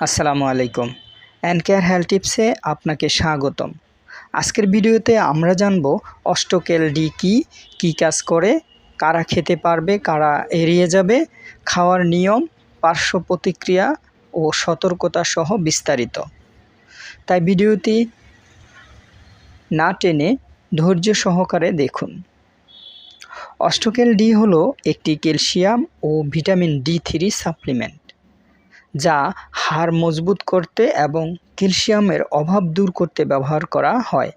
আসসালামু আলাইকুম। এনকেয়ার হেলথ টিপসে আপনাকে স্বাগতম। আজকের ভিডিওতে আমরা জানব অস্টোকেল ডি কী কাজ করে, কারা খেতে পারবে, কারা এড়িয়ে যাবে, খাওয়ার নিয়ম, পার্শ্ব প্রতিক্রিয়া ও সতর্কতা সহ বিস্তারিত। তাই ভিডিওটি না টেনে ধৈর্য সহকারে দেখুন। অস্টোকেল ডি হলো একটি ক্যালসিয়াম ও ভিটামিন D3 সাপ্লিমেন্ট, যা হাড় মজবুত করতে এবং ক্যালসিয়ামের অভাব দূর করতে ব্যবহার করা হয়।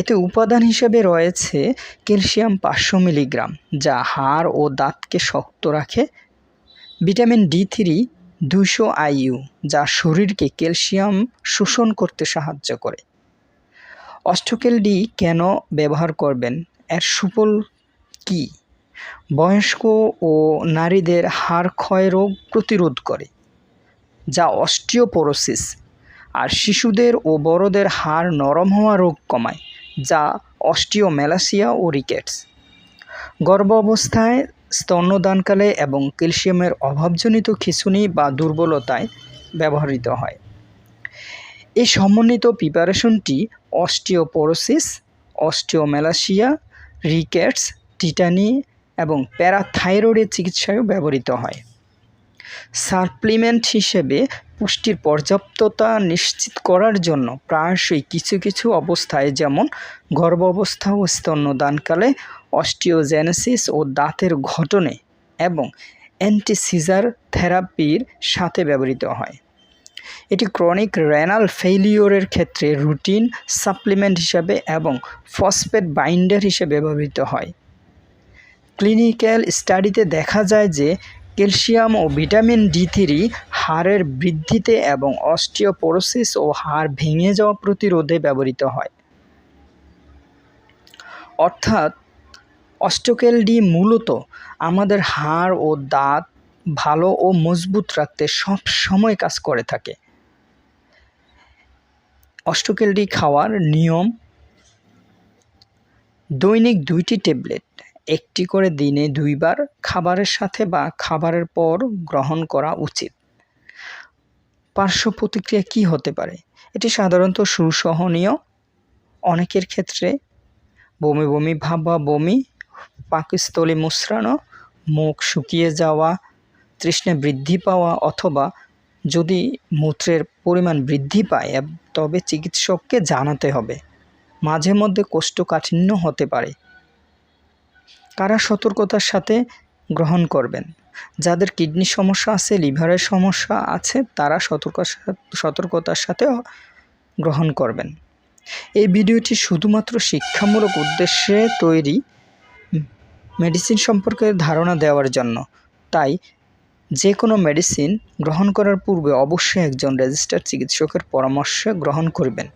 এতে উপাদান হিসেবে রয়েছে ক্যালসিয়াম 500 মিলিগ্রাম, যা হাড় ও দাঁতকে শক্ত রাখে, ভিটামিন D3 200 IU, যা শরীরকে ক্যালসিয়াম শোষণ করতে সাহায্য করে। অস্টোকেল ডি কেন ব্যবহার করবেন, এর সুফল কী? বয়স্ক ও নারীদের হাড় ক্ষয় রোগ প্রতিরোধ করে, যা অস্টিওপোরোসিস, আর শিশুদের ও বড়দের হাড় নরম হওয়া রোগ কমায়, যা অস্টিওমেলাসিয়া ও রিকেটস। গর্ভ অবস্থায়, স্তন্যদানকালে এবং ক্যালসিয়ামের অভাবজনিত খিঁচুনি বা দুর্বলতায় ব্যবহৃত হয়। এই সমন্বিত প্রিপারেশনটি অস্টিওপোরোসিস, অস্টিওমেলাসিয়া, রিকেটস, টিটানি এবং প্যারাথাইরয়েডের চিকিৎসায়ও ব্যবহৃত হয়। সাপ্লিমেন্ট হিসেবে পুষ্টির পর্যাপ্ততা নিশ্চিত করার জন্য প্রায়শই কিছু কিছু অবস্থায়, যেমন গর্ভ অবস্থা ও স্তন্যদানকালে, অস্টিওজেনেসিস ও দাঁতের গঠনে এবং অ্যান্টি-সিজার থেরাপির সাথে ব্যবহৃত হয়। এটি ক্রনিক রেনাল ফেইলিওরের ক্ষেত্রে রুটিন সাপ্লিমেন্ট হিসাবে এবং ফসফেট বাইন্ডার হিসেবে ব্যবহৃত হয়। ক্লিনিক্যাল স্টাডিতে দেখা যায় যে ক্যালসিয়াম ও ভিটামিন D3 হাড়ের বৃদ্ধিতে এবং অস্টিওপোরোসিস ও হাড় ভেঙে যাওয়া প্রতিরোধে ব্যবহৃত হয়। অর্থাৎ অস্টোকেল ডি মূলত আমাদের হাড় ও দাঁত ভালো ও মজবুত রাখতে সব সময় কাজ করে থাকে। অস্টোকেল ডি খাওয়ার নিয়ম: দৈনিক 2টি ট্যাবলেট, একটি করে দিনে 2 বার, খাবারের সাথে বা খাবারের পর গ্রহণ করা উচিত। পার্শ্ব প্রতিক্রিয়া কী হতে পারে? এটি সাধারণত সুসহনীয়। অনেকের ক্ষেত্রে বমি বমি ভাব বা বমি, পাকস্থলী মুচড়ানো, মুখ শুকিয়ে যাওয়া, তৃষ্ণা বৃদ্ধি পাওয়া, অথবা যদি মূত্রের পরিমাণ বৃদ্ধি পায় তবে চিকিৎসককে জানাতে হবে। মাঝে মধ্যে কোষ্ঠকাঠিন্য হতে পারে। কারা সতর্কতার সাথে গ্রহণ করবেন? যাদের কিডনির সমস্যা আছে, লিভারের সমস্যা আছে, তারা সতর্কতার সাথে গ্রহণ করবেন। এই ভিডিওটি শুধুমাত্র শিক্ষামূলক উদ্দেশ্যে তৈরি, মেডিসিন সম্পর্কে ধারণা দেওয়ার জন্য। তাই যে কোনো মেডিসিন গ্রহণ করার পূর্বে অবশ্যই একজন রেজিস্টার্ড চিকিৎসকের পরামর্শ গ্রহণ করবেন।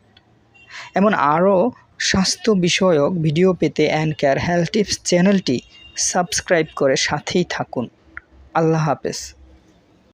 এমন আরও স্বাস্থ্য বিষয়ক ভিডিও পেতে এনকেয়ার হেলথ টিপস চ্যানেলটি সাবস্ক্রাইব করে সাথেই থাকুন। আল্লাহ হাফেজ।